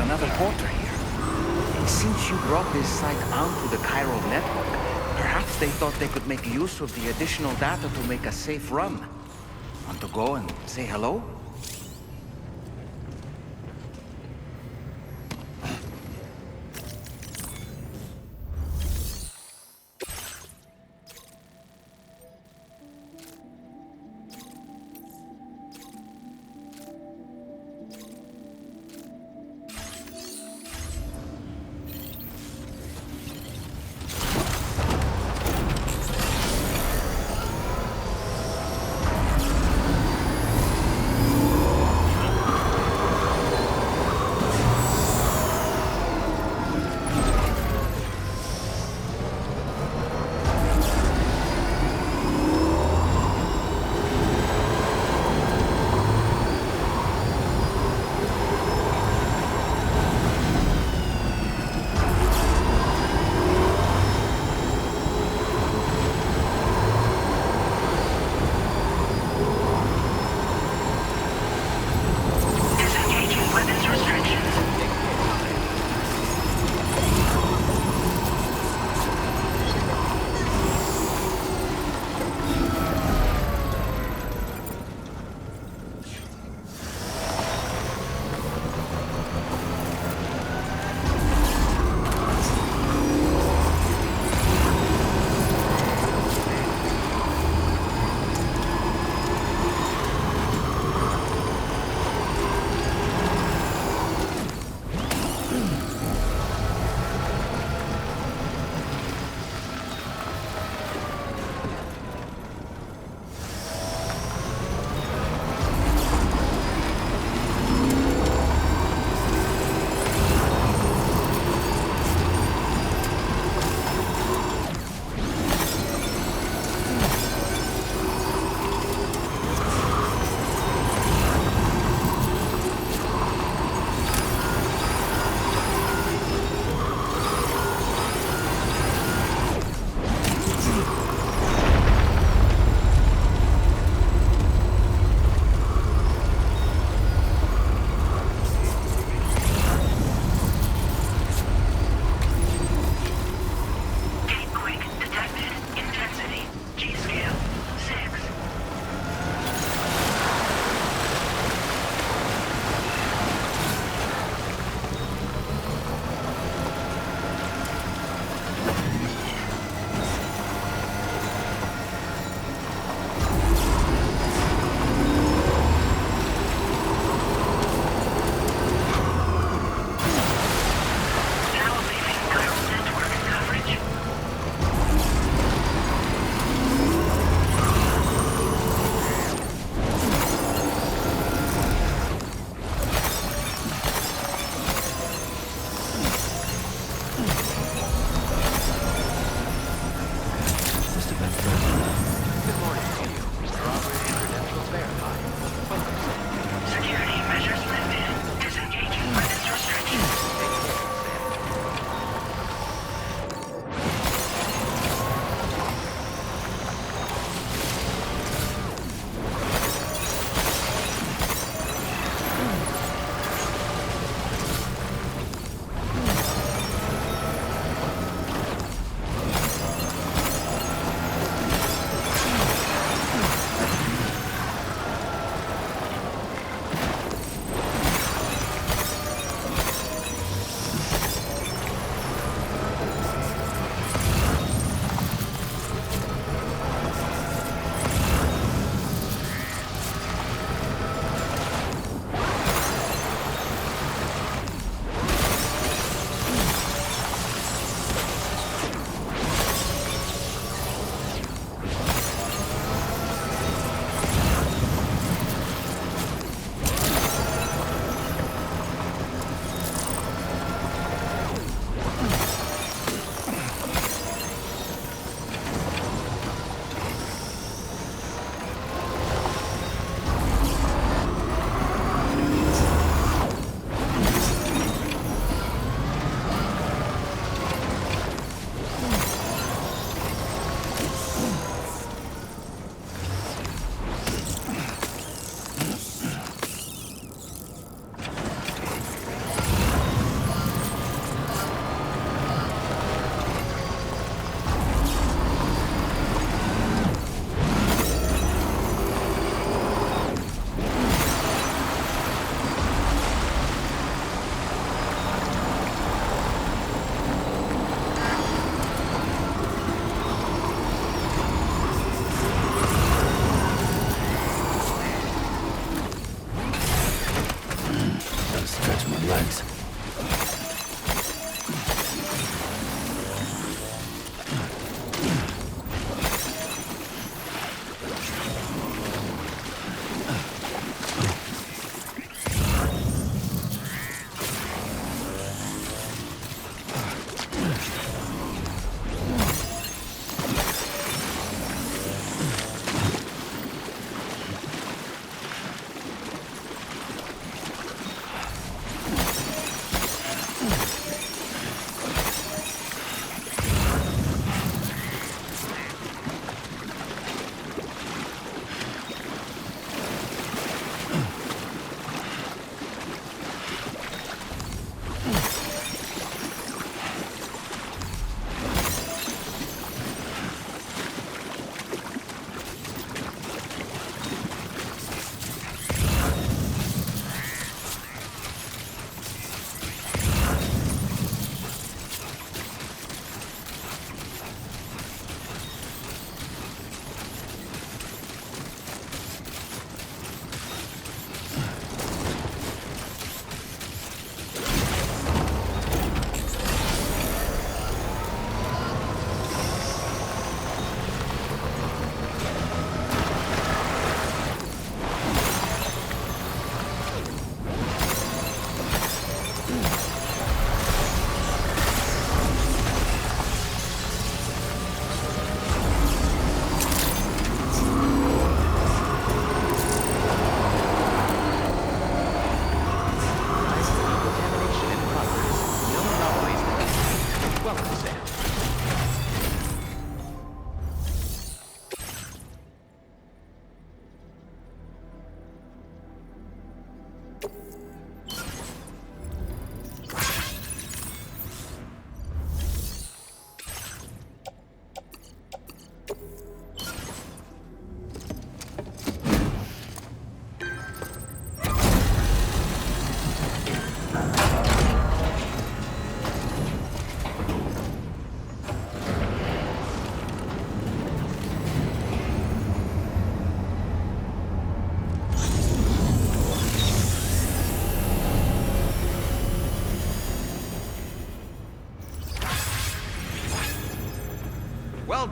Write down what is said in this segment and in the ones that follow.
another porter here. Since you brought this site onto the chiral network, perhaps they thought they could make use of the additional data to make a safe run. Want to go and say hello?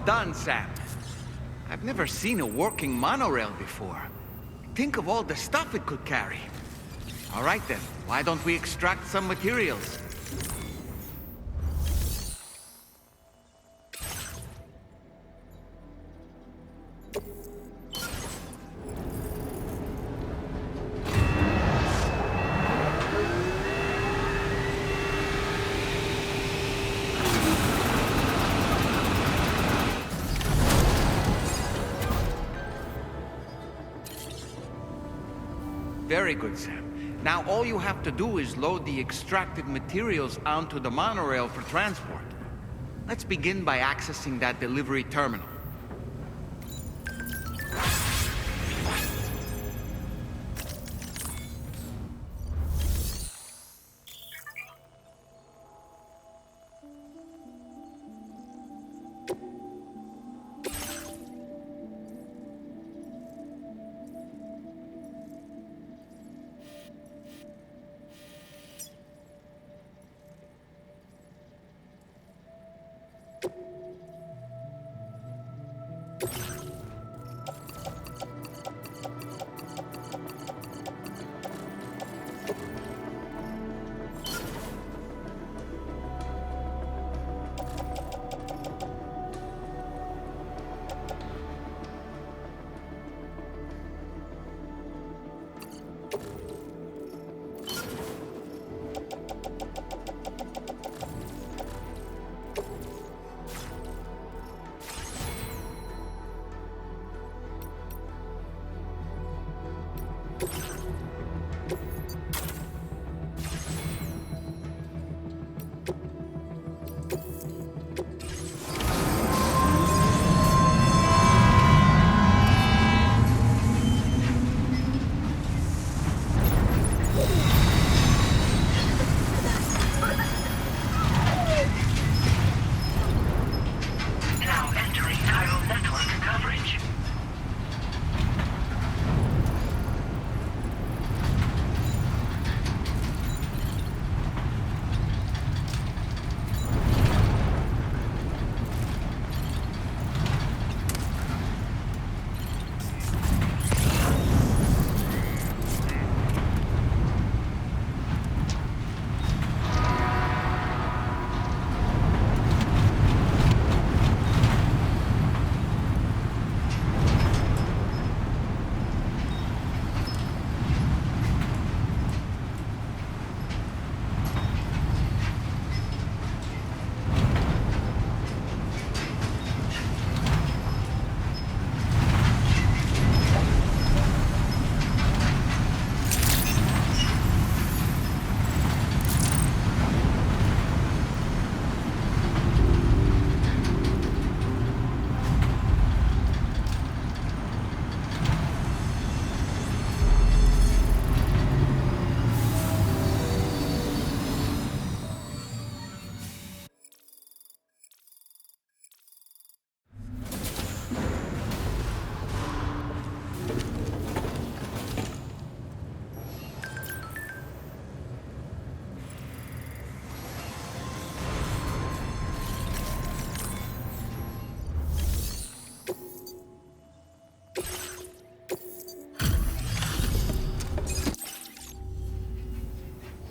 done, Sam. I've never seen a working monorail before. Think of all the stuff it could carry. All right then, why don't we extract some materials? Very good, Sam. Now all you have to do is load the extracted materials onto the monorail for transport. Let's begin by accessing that delivery terminal.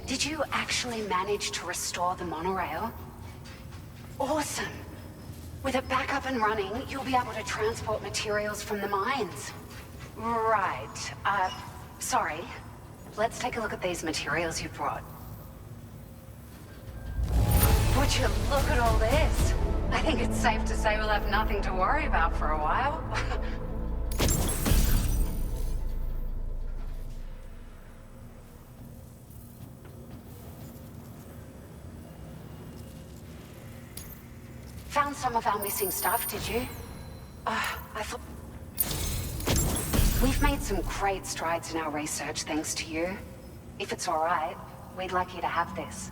Did you actually manage to restore the monorail? Awesome! With it back up and running, you'll be able to transport materials from the mines. Right. Sorry. Let's take a look at these materials you brought. Would you look at all this? I think it's safe to say we'll have nothing to worry about for a while. Found some of our missing stuff, did you? I thought... We've made some great strides in our research thanks to you. If it's all right, we'd like you to have this.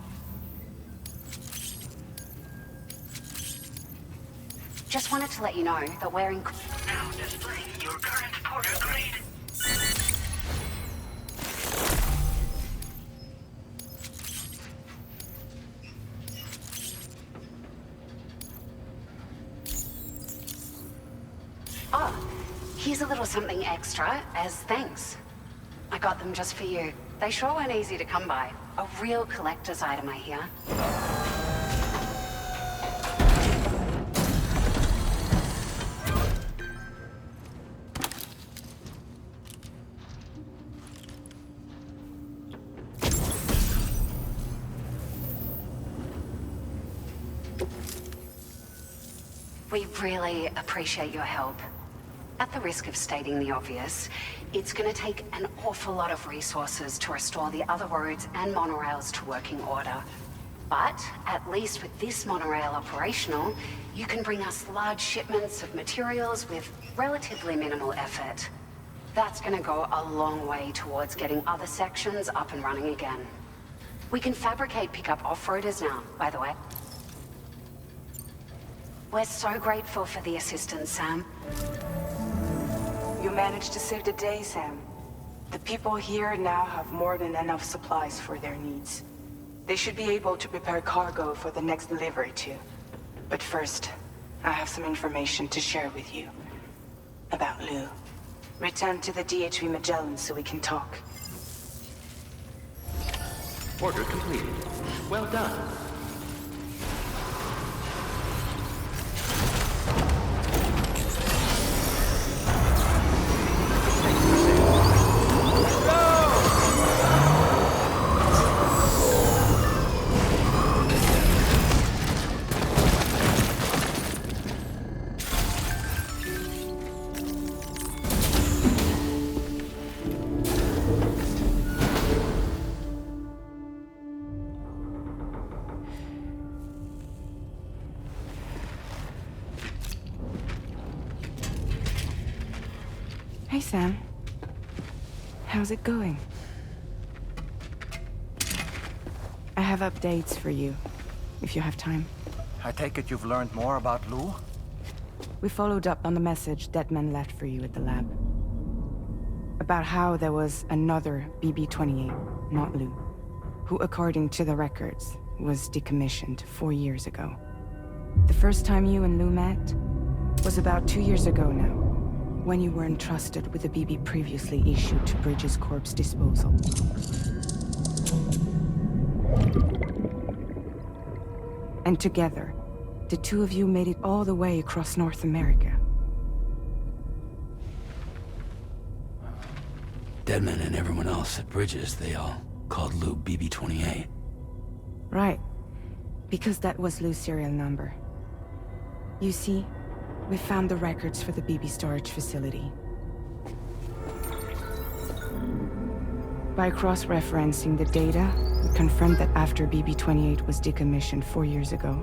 Just wanted to let you know that we're in... Now displaying your current porter grade. Oh, here's a little something extra as thanks. I got them just for you. They sure weren't easy to come by. A real collector's item, I hear. We really appreciate your help. At the risk of stating the obvious, it's gonna take an awful lot of resources to restore the other roads and monorails to working order. But at least with this monorail operational, you can bring us large shipments of materials with relatively minimal effort. That's gonna go a long way towards getting other sections up and running again. We can fabricate pickup off-roaders now, by the way. We're so grateful for the assistance, Sam. You managed to save the day, Sam. The people here now have more than enough supplies for their needs. They should be able to prepare cargo for the next delivery too. But first, I have some information to share with you. About Lou. Return to the DHV Magellan so we can talk. Order completed. Well done. Hey, Sam. How's it going? I have updates for you, if you have time. I take it you've learned more about Lou? We followed up on the message Deadman left for you at the lab. About how there was another BB-28, not Lou, who, according to the records, was decommissioned 4 years ago. The first time you and Lou met was about 2 years ago now, when you were entrusted with the BB previously issued to Bridges Corp's disposal. And together, the two of you made it all the way across North America. Deadman and everyone else at Bridges, they all called Lou BB-28. Right. Because that was Lou's serial number. You see, we found the records for the BB storage facility. By cross-referencing the data, we confirmed that after BB-28 was decommissioned 4 years ago,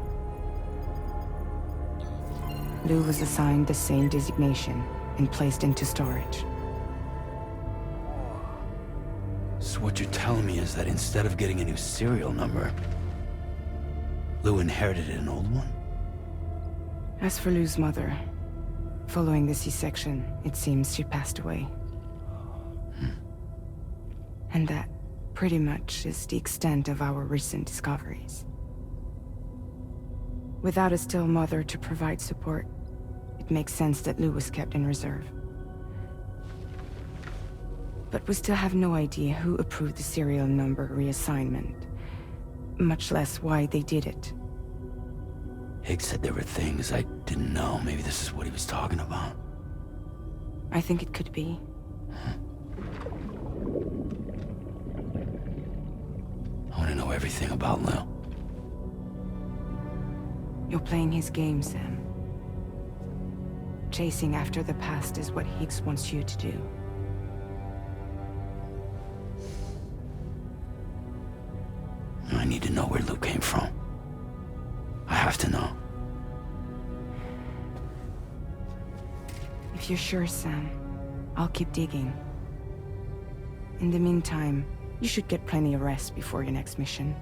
Lou was assigned the same designation and placed into storage. So what you're telling me is that instead of getting a new serial number, Lou inherited an old one? As for Lou's mother, following the C-section, it seems she passed away. And that, pretty much, is the extent of our recent discoveries. Without a still mother to provide support, it makes sense that Lou was kept in reserve. But we still have no idea who approved the serial number reassignment, much less why they did it. Higgs said there were things I didn't know. Maybe this is what he was talking about. I think it could be. I want to know everything about Lou. You're playing his game, Sam. Chasing after the past is what Higgs wants you to do. I need to know where Lou came from. I have to know. If you're sure, Sam, I'll keep digging. In the meantime, you should get plenty of rest before your next mission.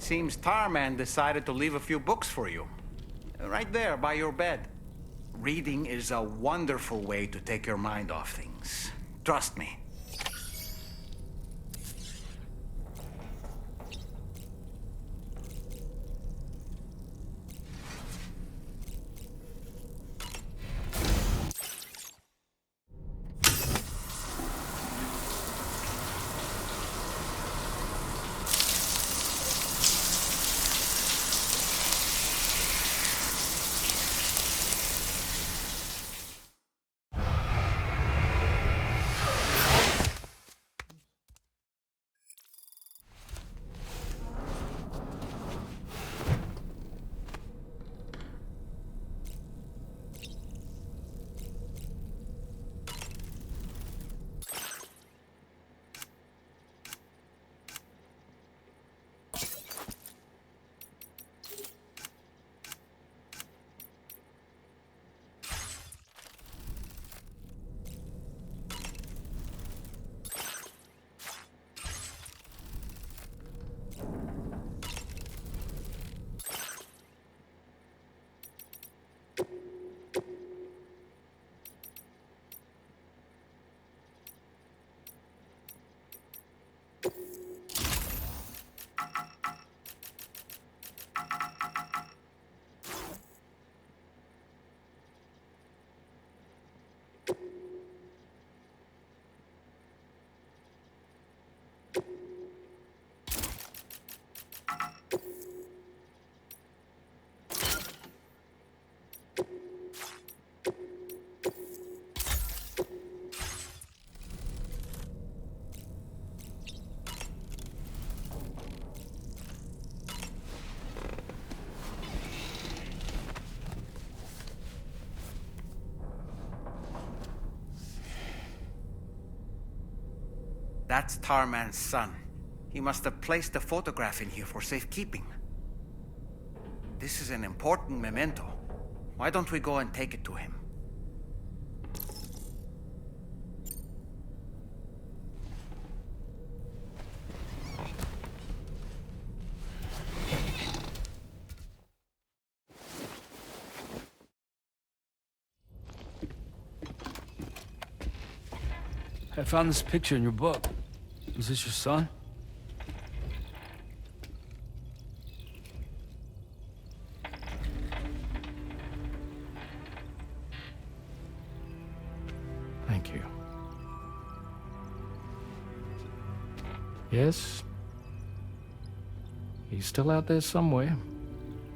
Seems Tarman decided to leave a few books for you. Right there, by your bed. Reading is a wonderful way to take your mind off things. Trust me. That's Tarman's son. He must have placed a photograph in here for safekeeping. This is an important memento. Why don't we go and take it to him? I found this picture in your book. Is this your son? Thank you. Yes. He's still out there somewhere,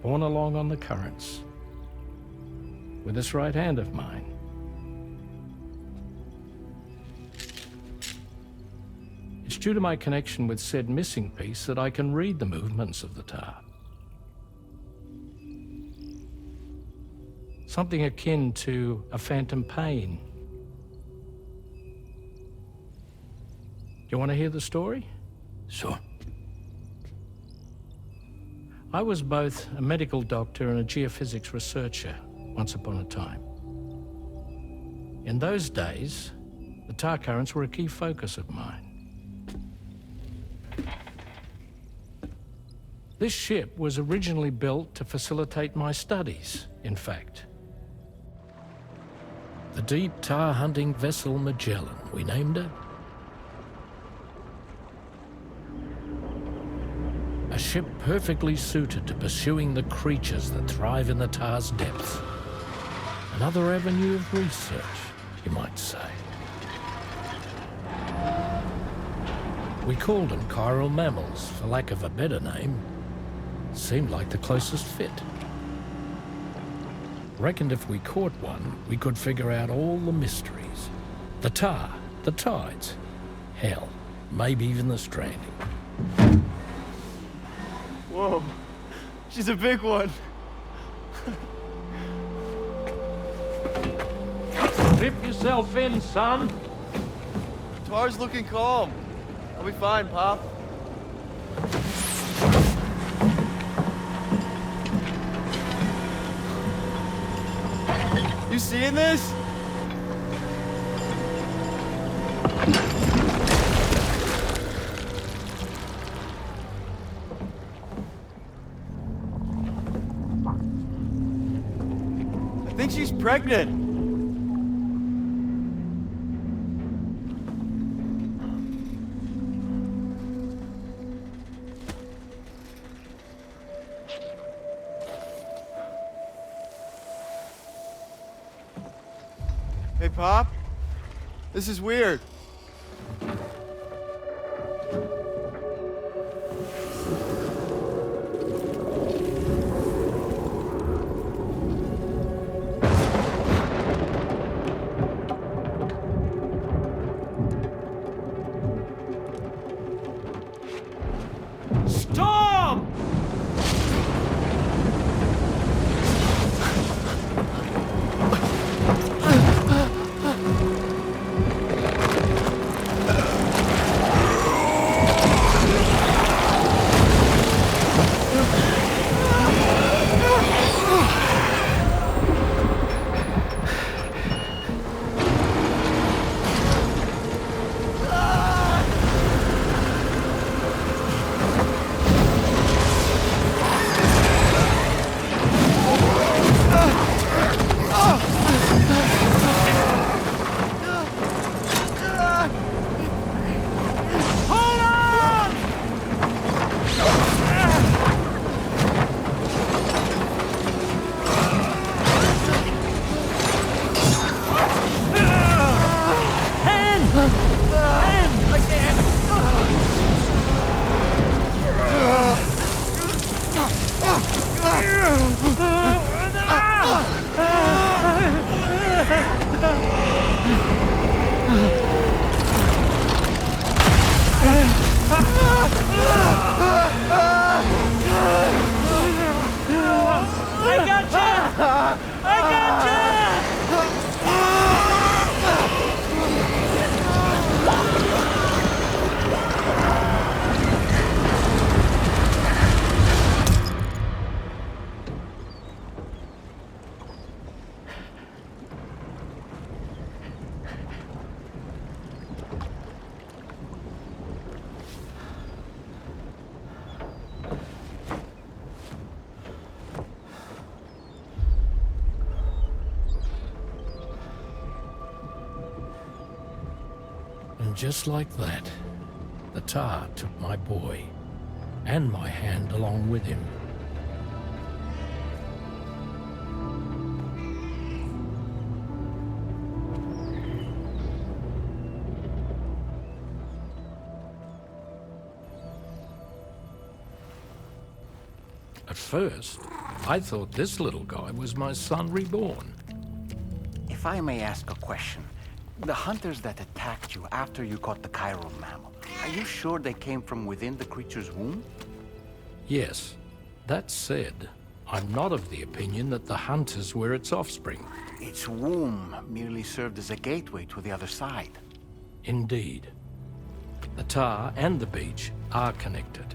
borne along on the currents, with this right hand of mine. It's due to my connection with said missing piece that I can read the movements of the tar. Something akin to a phantom pain. You want to hear the story? Sure. I was both a medical doctor and a geophysics researcher once upon a time. In those days, the tar currents were a key focus of mine. This ship was originally built to facilitate my studies, in fact. The deep tar hunting vessel Magellan, we named it. A ship perfectly suited to pursuing the creatures that thrive in the tar's depths. Another avenue of research, you might say. We called them chiral mammals, for lack of a better name. Seemed like the closest fit. Reckoned if we caught one, we could figure out all the mysteries. The tar, the tides, hell, maybe even the stranding. Whoa, she's a big one. Dip yourself in, son. Tar's looking calm. I'll be fine, Pop. You seeing this? pregnant. Hey, Pop. This is weird. Storm! And just like that, the tar took my boy, and my hand along with him. At first, I thought this little guy was my son reborn. If I may ask a question, the hunters that attacked you after you caught the chiral mammal, are you sure they came from within the creature's womb? Yes. That said, I'm not of the opinion that the hunters were its offspring. Its womb merely served as a gateway to the other side. Indeed. The tar and the beach are connected.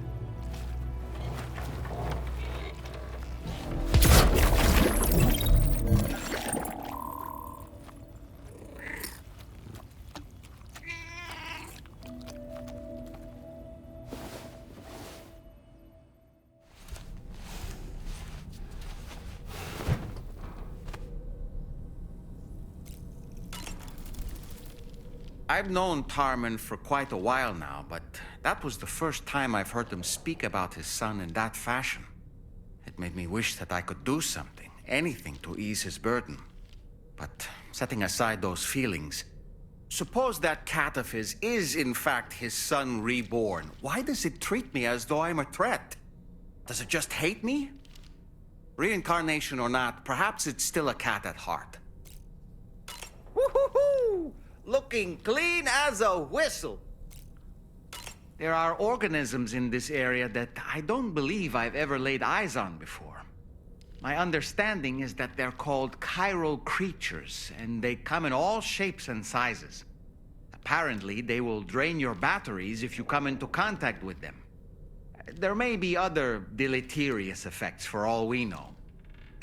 I've known Tarman for quite a while now, but that was the first time I've heard him speak about his son in that fashion. It made me wish that I could do something, anything to ease his burden. But setting aside those feelings, suppose that cat of his is in fact his son reborn. Why does it treat me as though I'm a threat? Does it just hate me? Reincarnation or not, perhaps it's still a cat at heart. Woo-hoo-hoo! Looking clean as a whistle. There are organisms in this area that I don't believe I've ever laid eyes on before. My understanding is that they're called chiral creatures, and they come in all shapes and sizes. Apparently, they will drain your batteries if you come into contact with them. There may be other deleterious effects for all we know.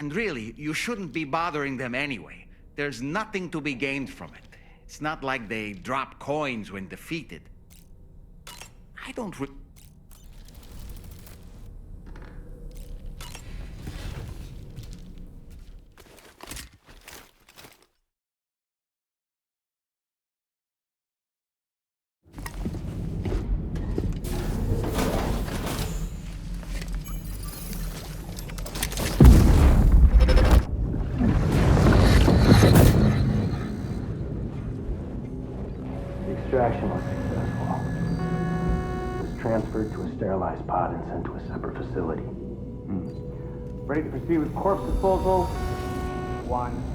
And really, you shouldn't be bothering them anyway. There's nothing to be gained from it. It's not like they drop coins when defeated. I don't extraction was successful. It was transferred to a sterilized pod and sent to a separate facility. Ready to proceed with corpse disposal? 1.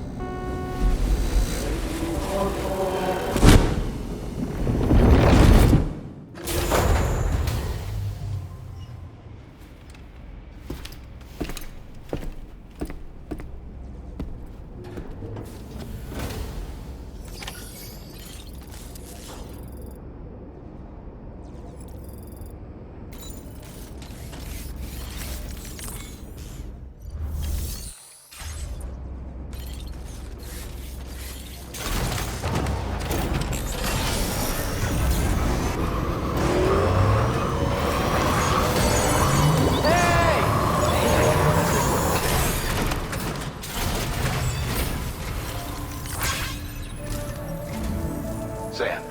Sam,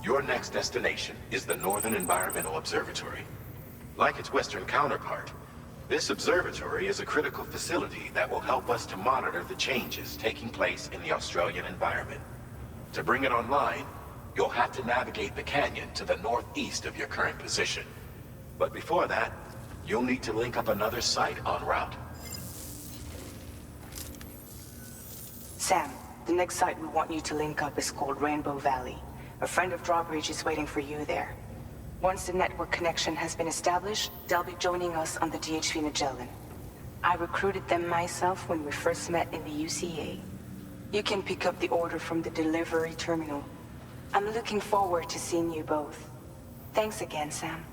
your next destination is the Northern Environmental Observatory. Like its western counterpart, this observatory is a critical facility that will help us to monitor the changes taking place in the Australian environment. To bring it online, you'll have to navigate the canyon to the northeast of your current position. But before that, you'll need to link up another site en route. Sam, the next site we want you to link up is called Rainbow Valley. A friend of Drawbridge is waiting for you there. Once the network connection has been established, they'll be joining us on the DHV Magellan. I recruited them myself when we first met in the UCA. You can pick up the order from the delivery terminal. I'm looking forward to seeing you both. Thanks again, Sam.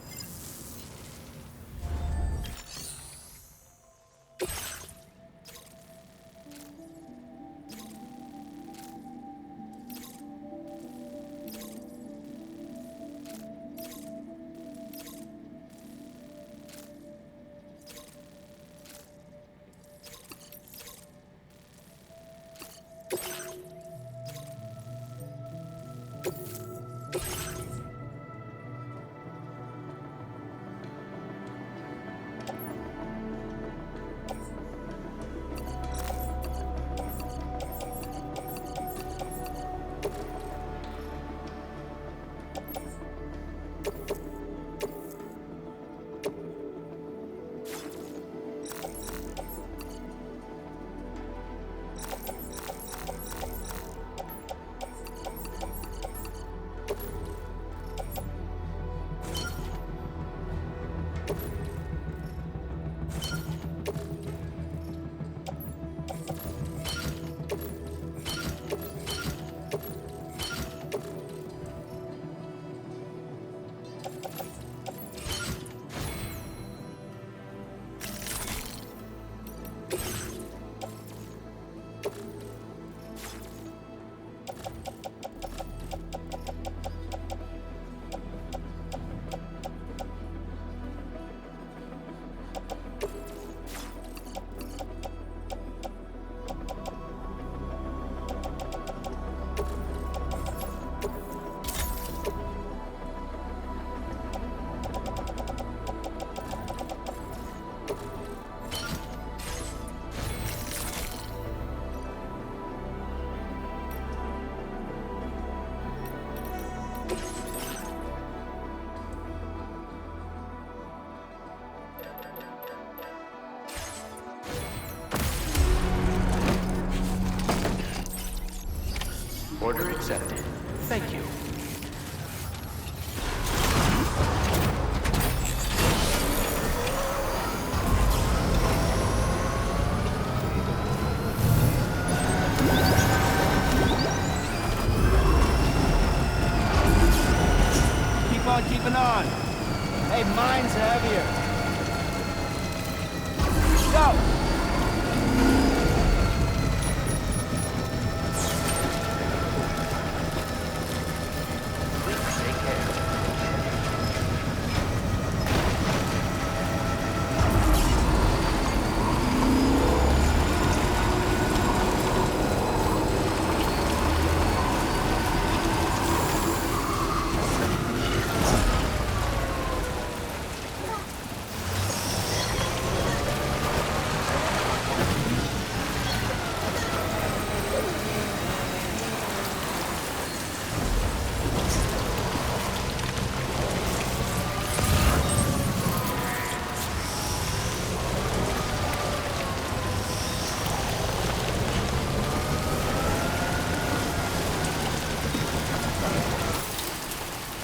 Order accepted. Thank you. Keep on keeping on. Hey, mine's heavier. Go!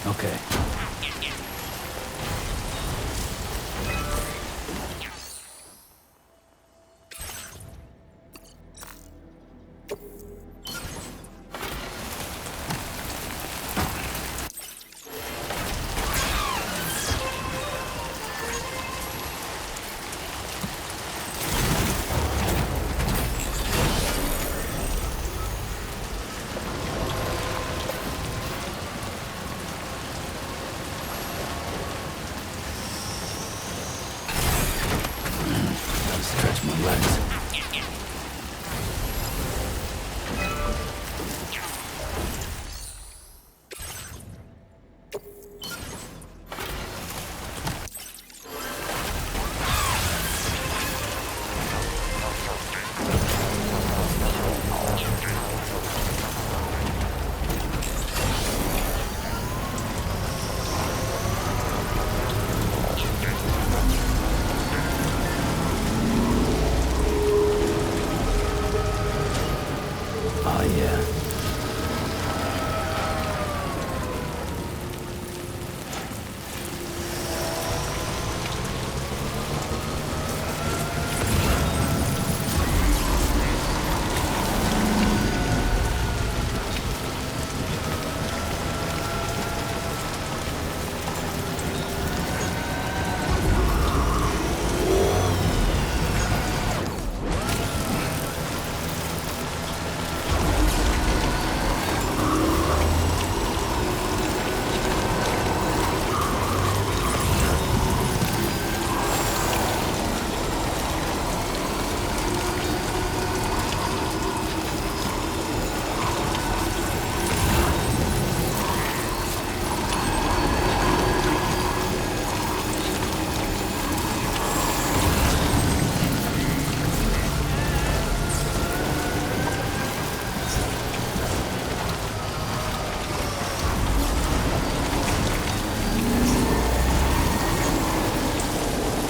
Okay. Stretch my legs. Oh, yeah.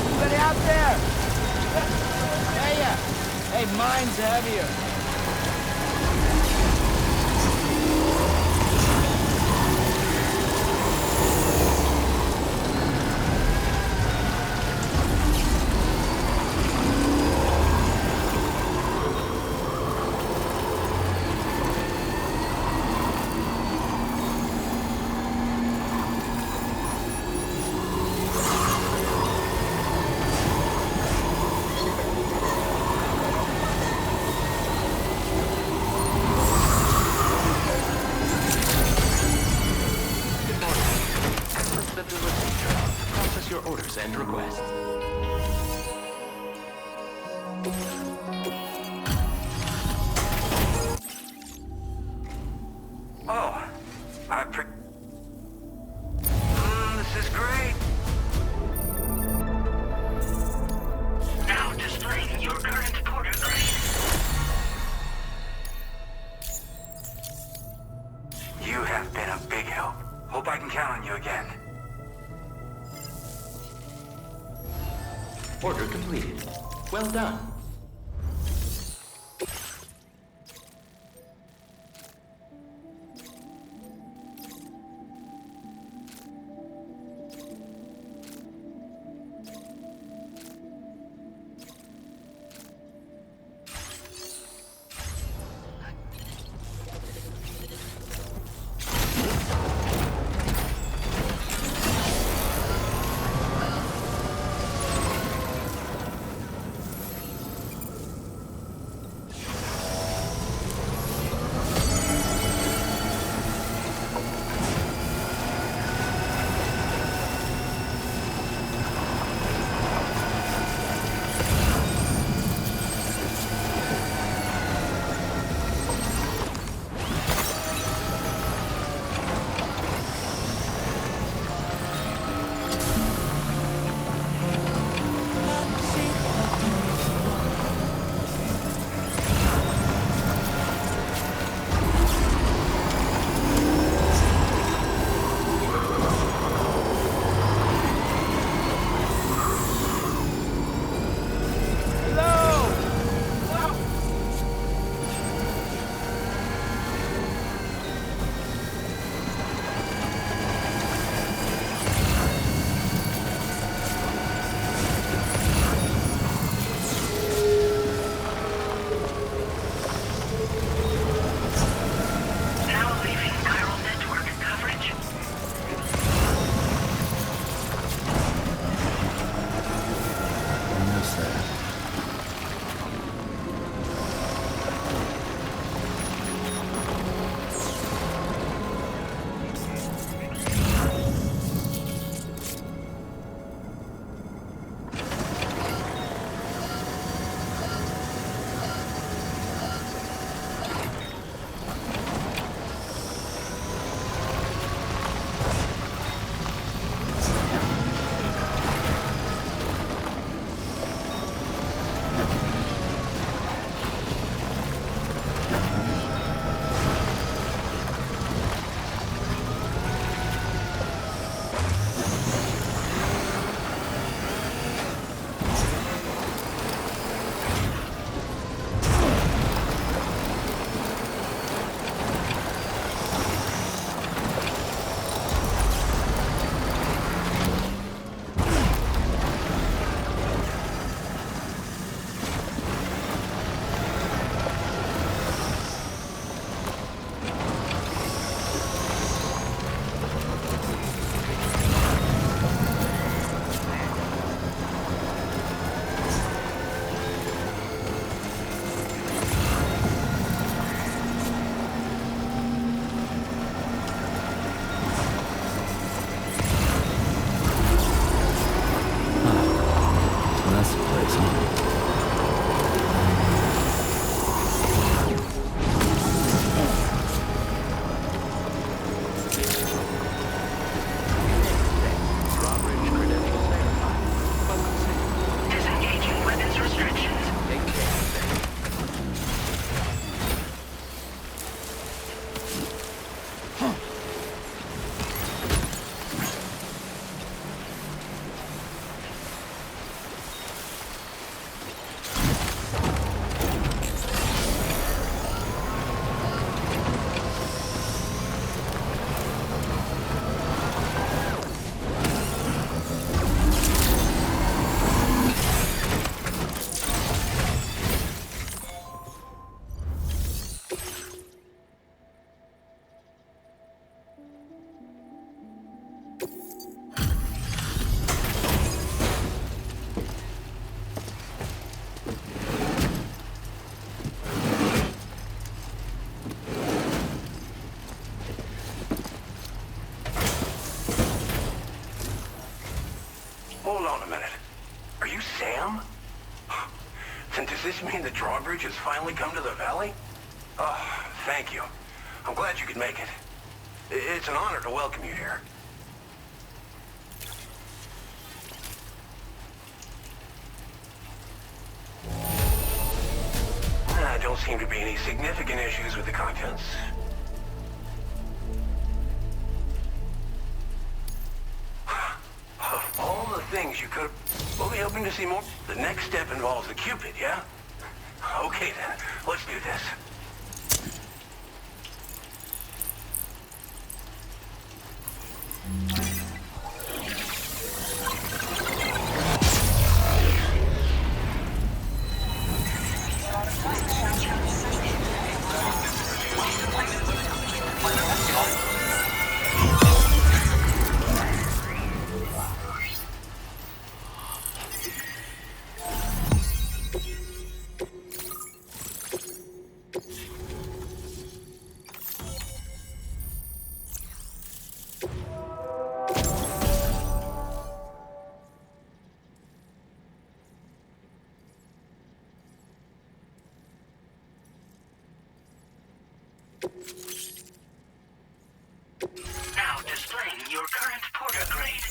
Anybody out there? Hey, mine's heavier. Process your orders and requests. Oh, this is great. Now displaying your current porter grade. You have been a big help. Hope I can count on you again. Order completed. Well done. Hold on a minute. Are you Sam? Then does this mean the drawbridge has finally come to the valley? Oh, thank you. I'm glad you could make it. It's an honor to welcome you here. Don't seem to be any significant issues with the contents. Of all the things you could... We'll be hoping to see more. The next step involves the Cupid, yeah? Okay then, let's do this. Now displaying your current porter grade.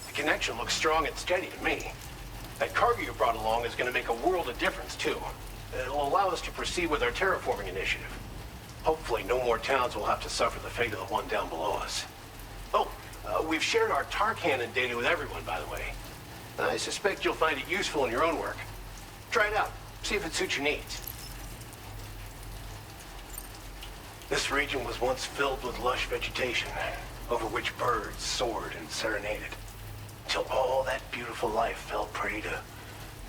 The connection looks strong and steady to me. That cargo you brought along is going to make a world of difference, too. It'll allow us to proceed with our terraforming initiative. Hopefully, no more towns will have to suffer the fate of the one down below us. Oh, we've shared our tar cannon data with everyone, by the way. I suspect you'll find it useful in your own work. Try it out. See if it suits your needs. This region was once filled with lush vegetation, over which birds soared and serenaded, until all that beautiful life fell prey to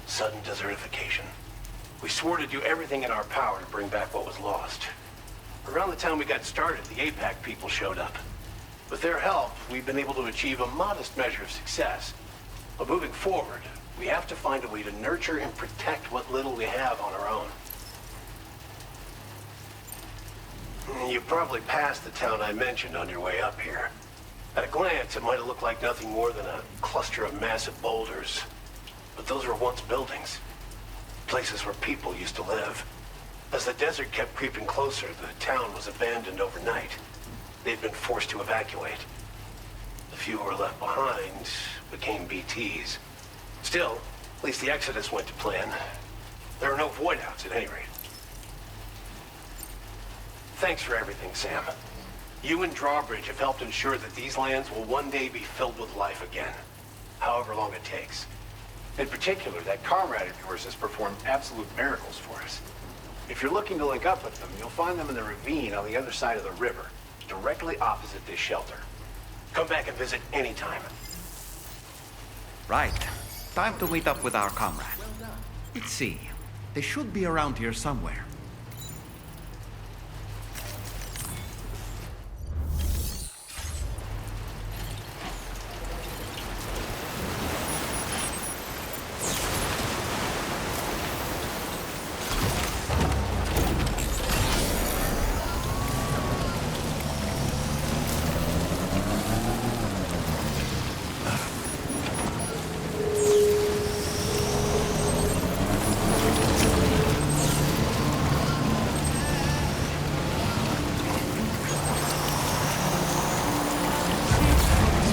sudden desertification. We swore to do everything in our power to bring back what was lost. Around the time we got started, the APAC people showed up. With their help, we've been able to achieve a modest measure of success. But moving forward, we have to find a way to nurture and protect what little we have on our own. You probably passed the town I mentioned on your way up here. At a glance, it might have looked like nothing more than a cluster of massive boulders. But those were once buildings. Places where people used to live. As the desert kept creeping closer, the town was abandoned overnight. They'd been forced to evacuate. The few who were left behind became BTs. Still, at least the exodus went to plan. There are no voidouts at any rate. Thanks for everything, Sam. You and Drawbridge have helped ensure that these lands will one day be filled with life again, however long it takes. In particular, that comrade of yours has performed absolute miracles for us. If you're looking to link up with them, you'll find them in the ravine on the other side of the river, directly opposite this shelter. Come back and visit anytime. Right. Time to meet up with our comrade. Let's see. They should be around here somewhere.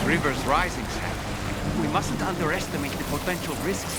River's rising, Sam. We mustn't underestimate the potential risks.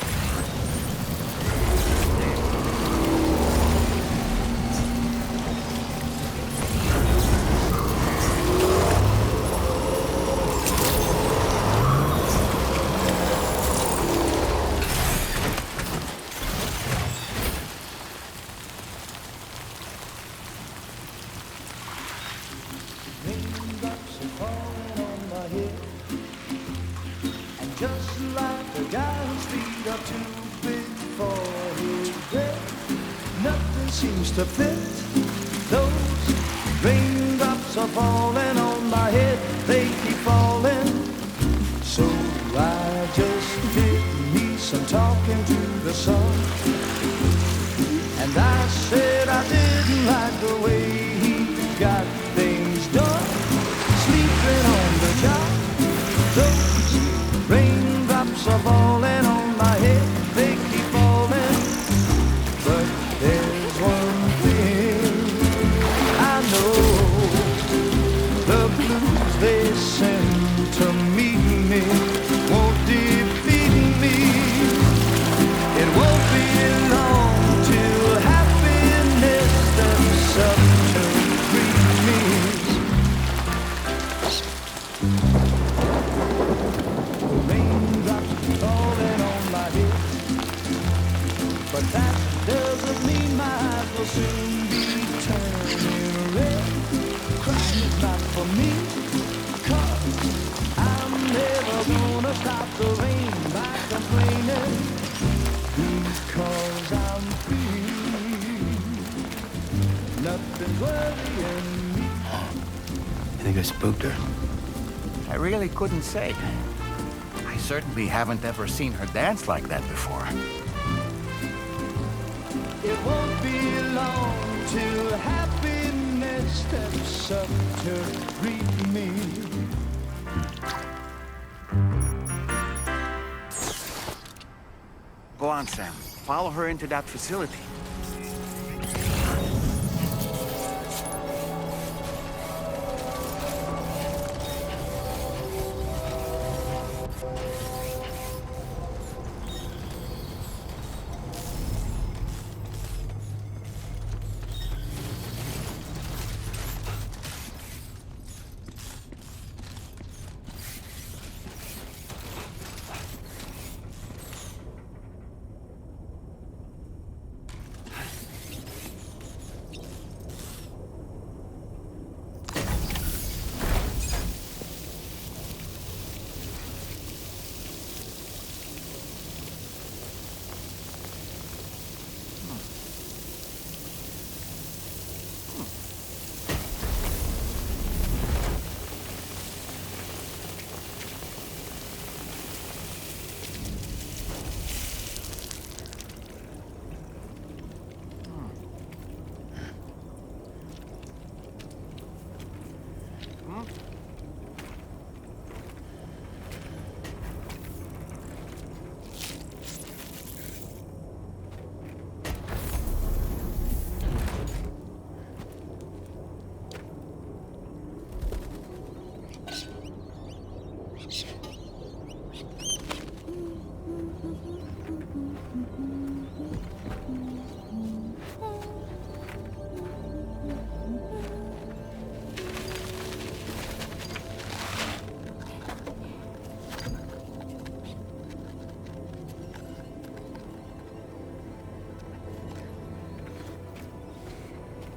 Just like the guy whose feet are too big for his bed, nothing seems to fit. Those raindrops are falling on my head, they keep falling. So I just did me some talking to the sun, and I said I didn't like the way he got things done, sleeping on the job. Those raindrops are falling on my head, they keep falling. But there's one thing I know, the blues they send to meet me won't defeat me. It won't be long till happiness steps up to greet me. The raindrops falling on my head, but that doesn't mean my eyes will soon be turning red. Crying is not for me, 'cause I'm never gonna stop the rain by complaining, because I'm free. Nothing's worrying me. You think I spooked her? I really couldn't say. I certainly haven't ever seen her dance like that before. It won't be long till happiness steps up to greet me. Go on, Sam. Follow her into that facility.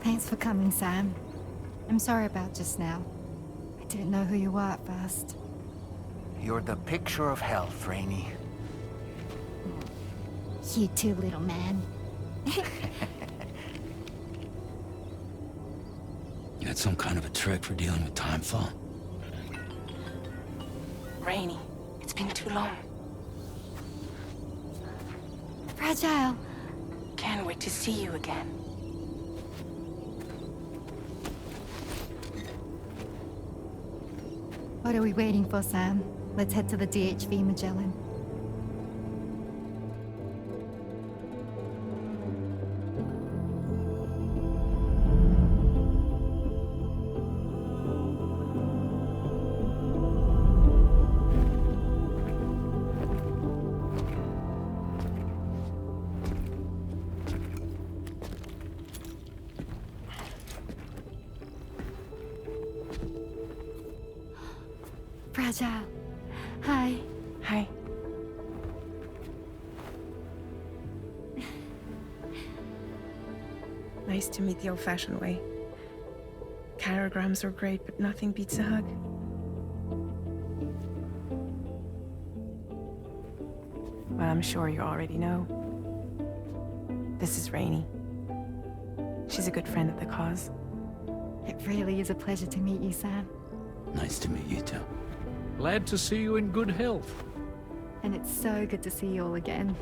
Thanks for coming, Sam. I'm sorry about just now. I didn't know who you were at first. You're the picture of health, Rainey. You too, little man. You had some kind of a trick for dealing with timefall? Rainey, it's been too long. Fragile. Can't wait to see you again. What are we waiting for, Sam? Let's head to the DHV Magellan. Fragile. Hi. Hi. Nice to meet the old-fashioned way. Carograms are great, but nothing beats a hug. Well, I'm sure you already know. This is Rainey. She's a good friend of the cause. It really is a pleasure to meet you, Sam. Nice to meet you too. Glad to see you in good health. And it's so good to see you all again.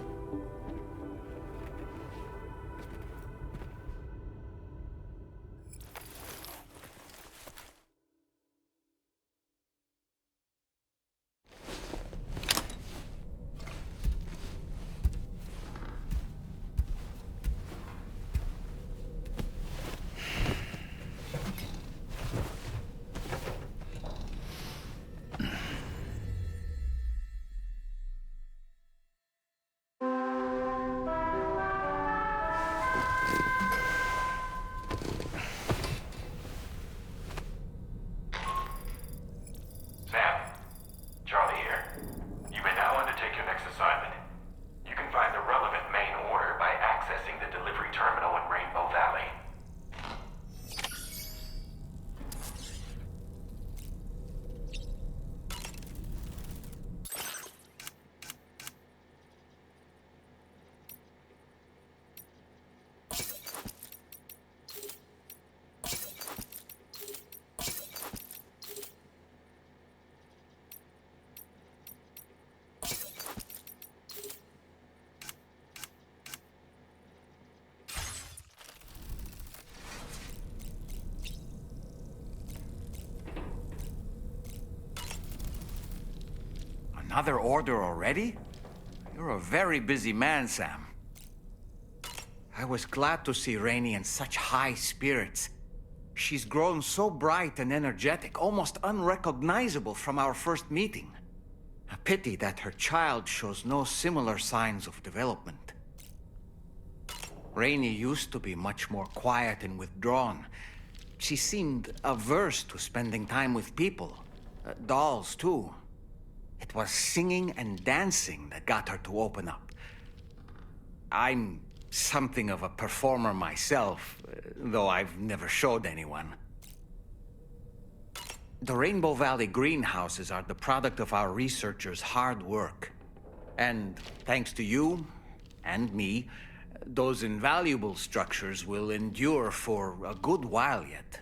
Another order already? You're a very busy man, Sam. I was glad to see Rainey in such high spirits. She's grown so bright and energetic, almost unrecognizable from our first meeting. A pity that her child shows no similar signs of development. Rainey used to be much more quiet and withdrawn. She seemed averse to spending time with people. Dolls, too. It was singing and dancing that got her to open up. I'm something of a performer myself, though I've never showed anyone. The Rainbow Valley greenhouses are the product of our researchers' hard work. And thanks to you and me, those invaluable structures will endure for a good while yet.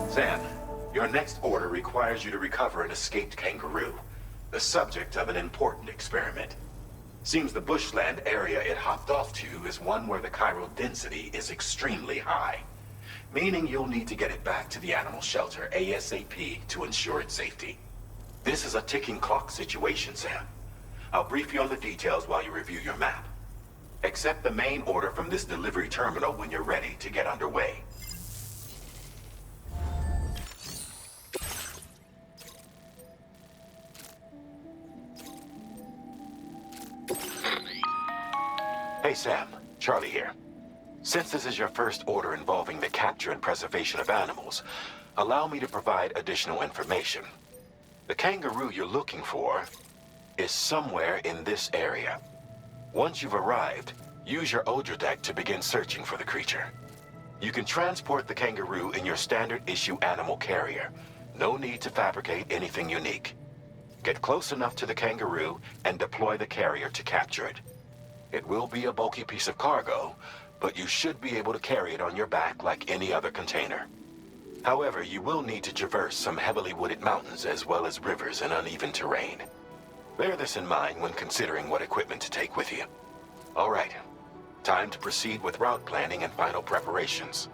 Sam, your next order requires you to recover an escaped kangaroo, the subject of an important experiment. Seems the bushland area it hopped off to is one where the chiral density is extremely high, meaning you'll need to get it back to the animal shelter ASAP to ensure its safety. This is a ticking clock situation, Sam. I'll brief you on the details while you review your map. Accept the main order from this delivery terminal when you're ready to get underway. Hey Sam, Charlie here. Since this is your first order involving the capture and preservation of animals, allow me to provide additional information. The kangaroo you're looking for is somewhere in this area. Once you've arrived, use your Odra to begin searching for the creature. You can transport the kangaroo in your standard issue animal carrier. No need to fabricate anything unique. Get close enough to the kangaroo and deploy the carrier to capture it. It will be a bulky piece of cargo, but you should be able to carry it on your back like any other container. However, you will need to traverse some heavily wooded mountains as well as rivers and uneven terrain. Bear this in mind when considering what equipment to take with you. All right, time to proceed with route planning and final preparations.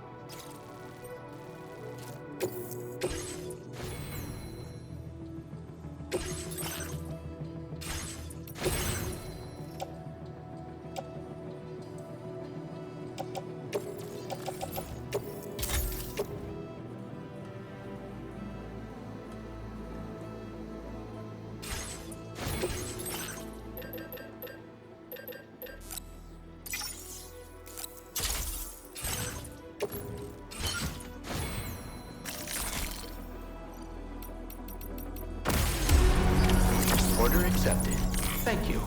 Order accepted. Thank you.